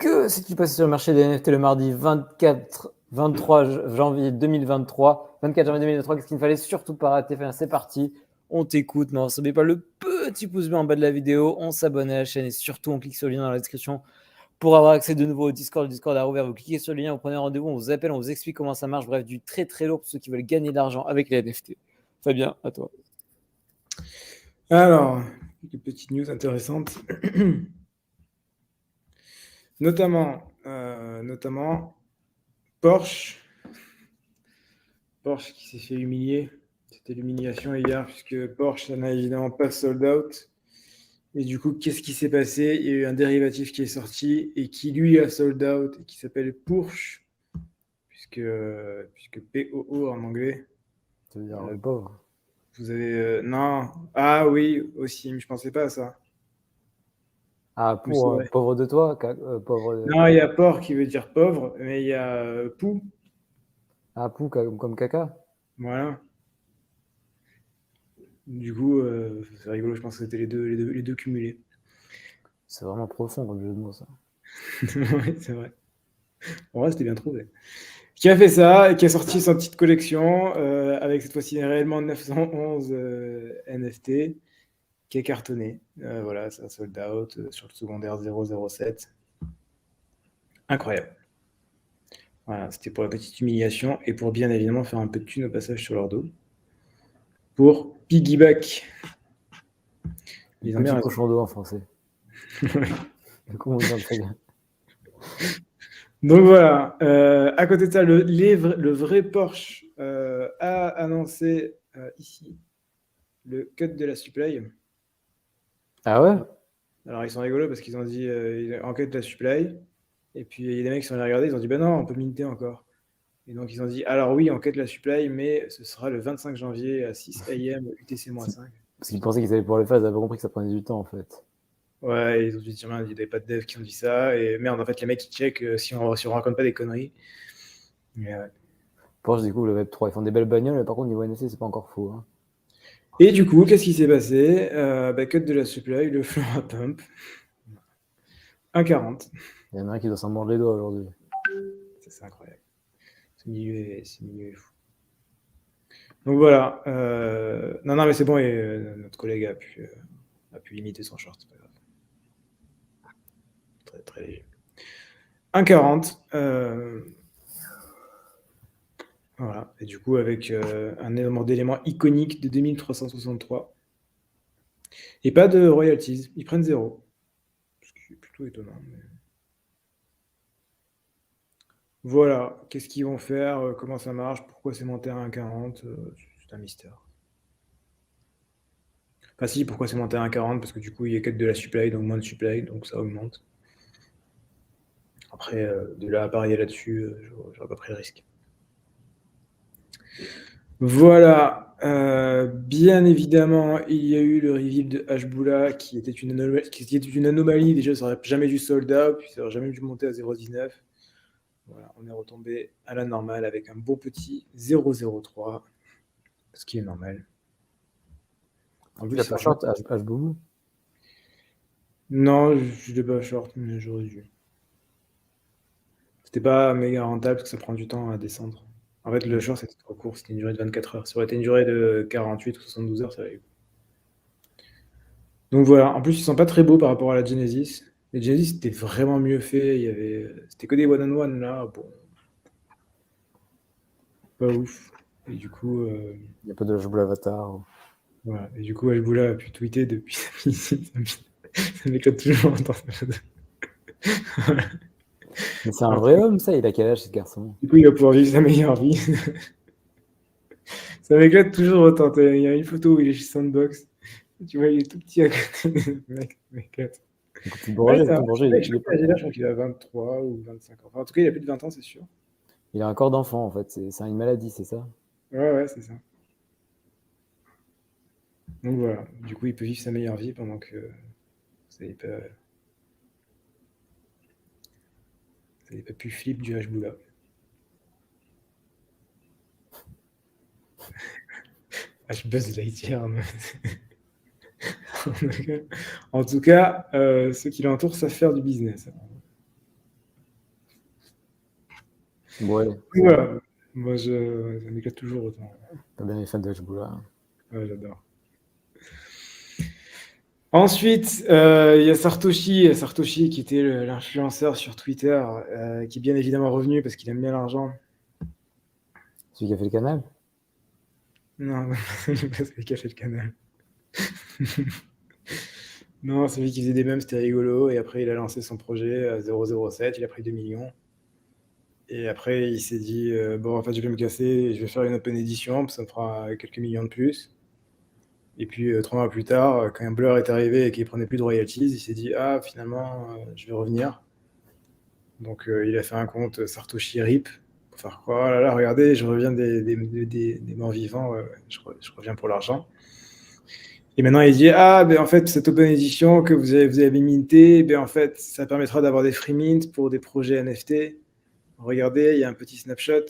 Que s'est-il passé sur le marché des NFT le mardi 23 janvier 2023 24 janvier 2023, qu'est-ce qu'il ne fallait surtout pas rater? Enfin, c'est parti, on t'écoute, mais n'oubliez pas le petit pouce bleu en bas de la vidéo, on s'abonne à la chaîne et surtout on clique sur le lien dans la description pour avoir accès de nouveau au Discord. Le Discord a rouvert, vous cliquez sur le lien, vous prenez rendez-vous, on vous appelle, on vous explique comment ça marche. Bref, du très très lourd pour ceux qui veulent gagner de l'argent avec les NFT. Fabien, à toi. Alors, des petites news intéressantes. Notamment Porsche qui s'est fait humilier. C'était l'humiliation hier, puisque Porsche n'a évidemment pas sold out. Et du coup, qu'est-ce qui s'est passé? Il y a eu un dérivatif qui est sorti et qui, lui, a sold out et qui s'appelle Porsche, puisque POO en anglais. Ça veut dire le pauvre. Vous avez... non. Ah oui, aussi, mais je pensais pas à ça. Ah, pour pauvre de toi pauvre de... Non, il y a porc qui veut dire pauvre, mais il y a pou. Ah, pou comme caca. Voilà. Du coup, c'est rigolo, je pense que c'était les deux cumulés. C'est vraiment profond comme jeu de mots, ça. Oui, c'est vrai. En vrai, c'était bien trouvé. Qui a fait ça et qui a sorti sa petite collection avec cette fois-ci réellement 911 NFT qui est cartonné. Voilà, ça sold out sur le secondaire 007. Incroyable. Voilà, c'était pour la petite humiliation et pour bien évidemment faire un peu de thune au passage sur leur dos. Pour piggyback. Les petit cochon d'eau en français. Du coup, on dit très bien. Donc voilà, à côté de ça, le vrai Porsche a annoncé ici le cut de la supply. Ah ouais? Alors ils sont rigolos parce qu'ils ont dit en cut de la supply. Et puis il y a des mecs qui sont allés regarder, ils ont dit bah non, on peut minter encore. Et donc ils ont dit alors oui, on cut la supply, mais ce sera le 25 janvier à 6 AM UTC-5. Parce qu'ils pensaient qu'ils allaient pouvoir le faire, ils avaient compris que ça prenait du temps en fait. Ouais, ils ont dit, il n'y avait pas de devs qui ont dit ça. Et merde, en fait, les mecs, ils checkent si on raconte pas des conneries. Mais, ouais. Porsche, du coup, le Web 3, ils font des belles bagnoles, mais par contre, niveau NFC, c'est pas encore faux. Hein. Et du coup, qu'est-ce qui s'est passé? Cut de la supply, le floor à pump. 1,40. Il y en a un qui doit s'en mordre les doigts aujourd'hui. C'est incroyable. Ce milieu est fou. Donc voilà. Non, mais c'est bon, et notre collègue a pu limiter son short. C'est pas grave. Très, très léger. 1,40. Voilà. Et du coup, avec un nombre d'éléments iconiques de 2363. Et pas de royalties. Ils prennent 0. Ce qui est plutôt étonnant. Mais... Voilà. Qu'est-ce qu'ils vont faire? Comment ça marche? Pourquoi c'est monté à 1,40? C'est un mystère. Enfin si, pourquoi c'est monté à 1,40? Parce que du coup, il y a que de la supply, donc moins de supply, donc ça augmente. Après, de là à parier là-dessus, j'aurais pas pris le risque. Voilà. Bien évidemment, il y a eu le reveal de Hashbula qui était une anomalie. Déjà, ça n'aurait jamais dû sold out, puis ça n'aurait jamais dû monter à 0,19. Voilà, on est retombé à la normale avec un beau petit 0,03, ce qui est normal. En plus, il n'a pas short Hashboom. Non, je l'ai pas short, mais j'aurais dû. C'était pas méga rentable parce que ça prend du temps à descendre. En fait, le short, c'était trop court, c'était une durée de 24 heures. Ça aurait été une durée de 48 ou 72 heures, ça va. Donc voilà, en plus, ils sont pas très beaux par rapport à la Genesis. Les Genesis, c'était vraiment mieux fait. C'était que des one-on-one, là. Bon. Pas ouf. Et du coup... Il n'y a pas de Hashbula Avatar. Voilà. Et du coup, Hashbula a pu tweeter depuis ça m'éclate toujours. Mais c'est un vrai homme, ça. Il a quel âge, ce garçon? Du coup, il va pouvoir vivre sa meilleure vie. Ça m'éclate toujours autant. Il y a une photo où il est chez Sandbox. Tu vois, il est tout petit à côté. Mec, ça m'éclate. Petit Bourget, je crois qu'il a 23 ou 25 ans. Enfin, en tout cas, il a plus de 20 ans, c'est sûr. Il a un corps d'enfant, en fait. C'est une maladie, c'est ça? Ouais, c'est ça. Donc voilà. Du coup, il peut vivre sa meilleure vie pendant que ça n'ait pas pu flip du Hashbula. Buzz Lightyear. En tout cas, ceux qui l'entourent savent faire du business. Ouais, Voilà. Moi, ça m'éclate toujours autant. t'as bien les fans de Hachboula. Ouais, j'adore. Ensuite, il y a Sartoshi qui était l'influenceur sur Twitter, qui est bien évidemment revenu parce qu'il aime bien l'argent. Celui qui a fait le canal. Non, c'est pas celui qui a fait le canal. Non, celui qui faisait des mèmes, c'était rigolo. Et après, il a lancé son projet 007, il a pris 2 millions. Et après, il s'est dit, bon, en fait, je vais me casser, je vais faire une open edition, ça me fera quelques millions de plus. Et puis, 3 mois plus tard, quand un Blur est arrivé et qu'il prenait plus de royalties, il s'est dit, ah, finalement, je vais revenir. Donc, il a fait un compte Sartoshi RIP pour faire quoi? Oh là là, regardez, je reviens des morts vivants, je reviens pour l'argent. Et maintenant, il dit, ah, ben en fait, cette open edition que vous avez minté, ben en fait, ça permettra d'avoir des free mint pour des projets NFT. Regardez, il y a un petit snapshot.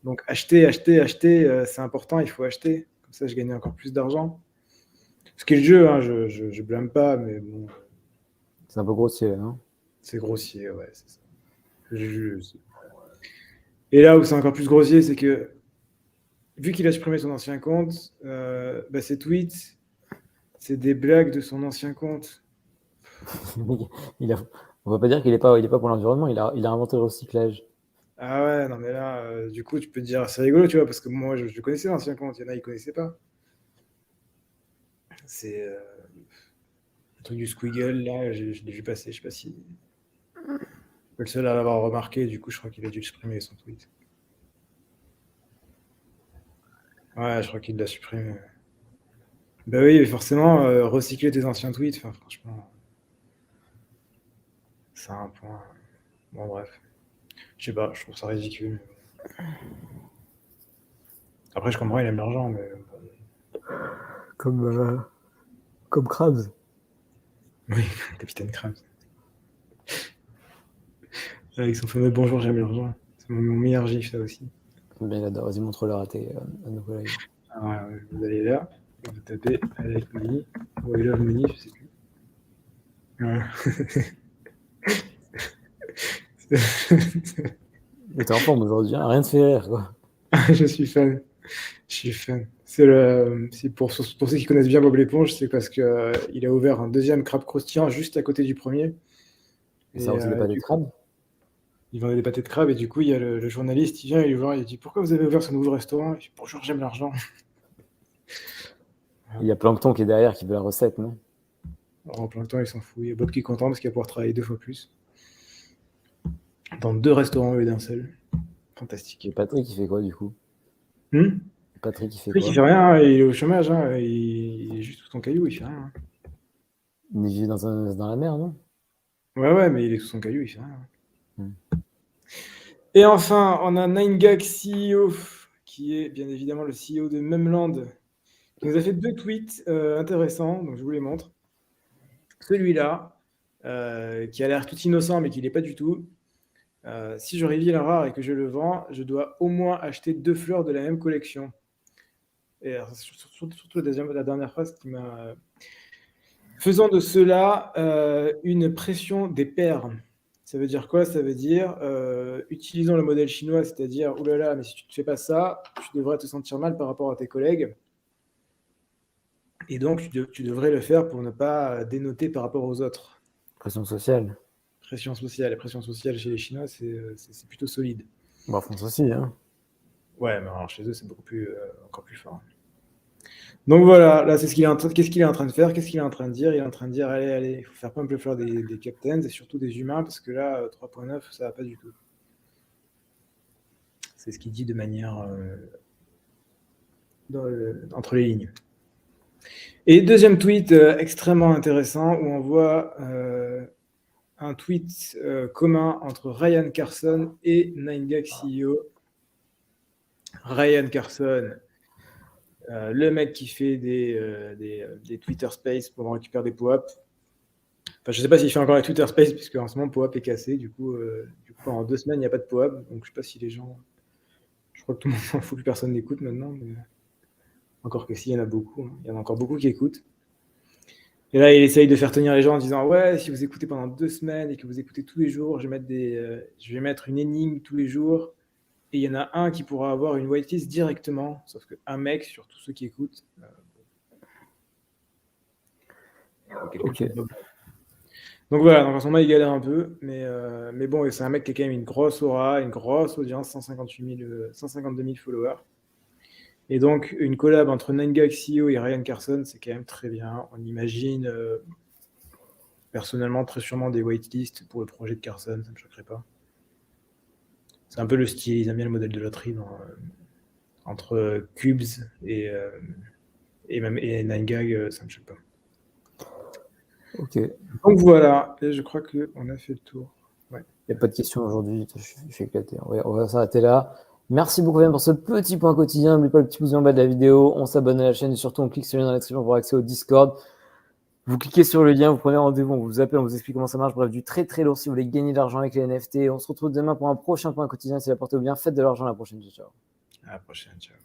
Donc, achetez, c'est important, il faut acheter. Comme ça, je gagne encore plus d'argent. Ce qui est le jeu, hein, je blâme pas, mais bon, C'est un peu grossier, non? c'est grossier, ouais, c'est ça. Et là où c'est encore plus grossier, c'est que vu qu'il a supprimé son ancien compte, ses tweets, c'est des blagues de son ancien compte. Il a... On va pas dire qu'il est pas pour l'environnement, il a inventé le recyclage. Ah ouais, non mais là, du coup, tu peux te dire, c'est rigolo, tu vois, parce que moi, je connaissais l'ancien compte, il y en a, ils connaissaient pas. C'est le truc du Squiggle, là, je l'ai vu passer, je sais pas si... Le seul à l'avoir remarqué, du coup, je crois qu'il a dû supprimer son tweet. Ouais, je crois qu'il l'a supprimé. Bah oui, forcément, recycler tes anciens tweets, enfin, franchement, c'est un point... Bon, bref. Je sais pas, je trouve ça ridicule. Après, je comprends, il aime l'argent, mais... Comme Krabs. Oui, Capitaine Krabs. Avec son fameux bonjour, j'aime l'argent. C'est mon meilleur gif, ça aussi. Ben, il adore, vas-y, montre-leur à nos collègues. Ah ouais, ouais, vous allez là, vous tapez avec Money, ou I love Money, je sais plus. Ouais. Mais t'es en forme aujourd'hui, hein, rien de fait rire, quoi. Je suis fan. Je suis fan. C'est pour ceux qui connaissent bien Bob l'éponge, c'est parce qu'il il a ouvert un deuxième crabe croustillant juste à côté du premier. Et ça aussi, des pâtés de crabe. Il vendait des pâtés de crabe et du coup, il y a le journaliste, il vient, il lui voit, il dit pourquoi vous avez ouvert ce nouveau restaurant? Il dit bonjour, j'aime l'argent. Il y a Plankton qui est derrière, qui veut la recette, non? Alors, en plein temps, il s'en fout. Il y a Bob qui est content parce qu'il va pouvoir travailler 2 fois plus. Dans 2 restaurants au lieu d'un seul. Fantastique. Et Patrick, il fait quoi, du coup? Patrick, il fait Patrick, quoi? il fait rien, hein, il est au chômage, hein, il est juste sous son caillou, il fait rien. Hein. Il vit dans la mer, non? Ouais, mais il est sous son caillou, il fait rien. Hmm. Et enfin, on a 9gag CEO, qui est bien évidemment le CEO de Memland, qui nous a fait 2 tweets intéressants, donc je vous les montre. Celui-là, qui a l'air tout innocent, mais qui l'est pas du tout. Si je reveal un rare et que je le vends, je dois au moins acheter 2 fleurs de la même collection. Et alors, surtout la dernière phrase qui m'a... Faisant de cela une pression des pairs. Ça veut dire quoi? Ça veut dire utilisons le modèle chinois, c'est-à-dire oulala, mais si tu ne fais pas ça, tu devrais te sentir mal par rapport à tes collègues. Et donc, tu devrais le faire pour ne pas dénoter par rapport aux autres. Pression sociale. Pression sociale. La pression sociale chez les Chinois, c'est plutôt solide. Bon, en France aussi, hein. Ouais, mais alors chez eux, c'est beaucoup plus, encore plus fort. Donc voilà, là, c'est ce qu'il est en train, qu'est-ce qu'il est en train de faire, qu'est-ce qu'il est en train de dire? Il est en train de dire, allez, il faut faire pas un peu fleur des captains et surtout des humains, parce que là, 3.9, ça va pas du tout. C'est ce qu'il dit de manière entre les lignes. Et deuxième tweet extrêmement intéressant, où on voit un tweet commun entre Ryan Carson et 9gag CEO. Ryan Carson, le mec qui fait des Twitter Space pour récupérer des POAP. Enfin, je ne sais pas s'il fait encore les Twitter Space, puisque en ce moment, POAP est cassé. Du coup pendant 2 semaines, il n'y a pas de POAP. Donc, je ne sais pas si les gens... Je crois que tout le monde s'en fout, plus personne n'écoute maintenant. Mais... Encore que s'il y en a beaucoup. Hein. Il y en a encore beaucoup qui écoutent. Et là, il essaye de faire tenir les gens en disant ouais, si vous écoutez pendant 2 semaines et que vous écoutez tous les jours, je vais mettre une énigme tous les jours. Et il y en a un qui pourra avoir une whitelist directement, sauf qu'un mec sur tous ceux qui écoutent. Ok. Donc voilà, donc en ce moment il galère un peu, mais bon, c'est un mec qui a quand même une grosse aura, une grosse audience, 152 000 followers. Et donc une collab entre 9gag CEO et Ryan Carson, c'est quand même très bien. On imagine personnellement très sûrement des waitlists pour le projet de Carson, ça ne me choquerait pas. C'est un peu le style, ils aiment bien le modèle de loterie entre Cubes et 9gag, ça ne me choque pas. Ok. Donc voilà, et je crois qu'on a fait le tour. Ouais. Il n'y a pas de questions aujourd'hui, je suis éclaté. On va s'arrêter là. Merci beaucoup pour ce petit point quotidien. N'oubliez pas le petit pouce en bas de la vidéo. On s'abonne à la chaîne et surtout on clique sur le lien dans la description pour avoir accès au Discord. Vous cliquez sur le lien, vous prenez rendez-vous, on vous appelle, on vous explique comment ça marche. Bref, du très très lourd si vous voulez gagner de l'argent avec les NFT. On se retrouve demain pour un prochain point quotidien. Si la portez bien, faites de l'argent la prochaine. Ciao. À la prochaine, ciao.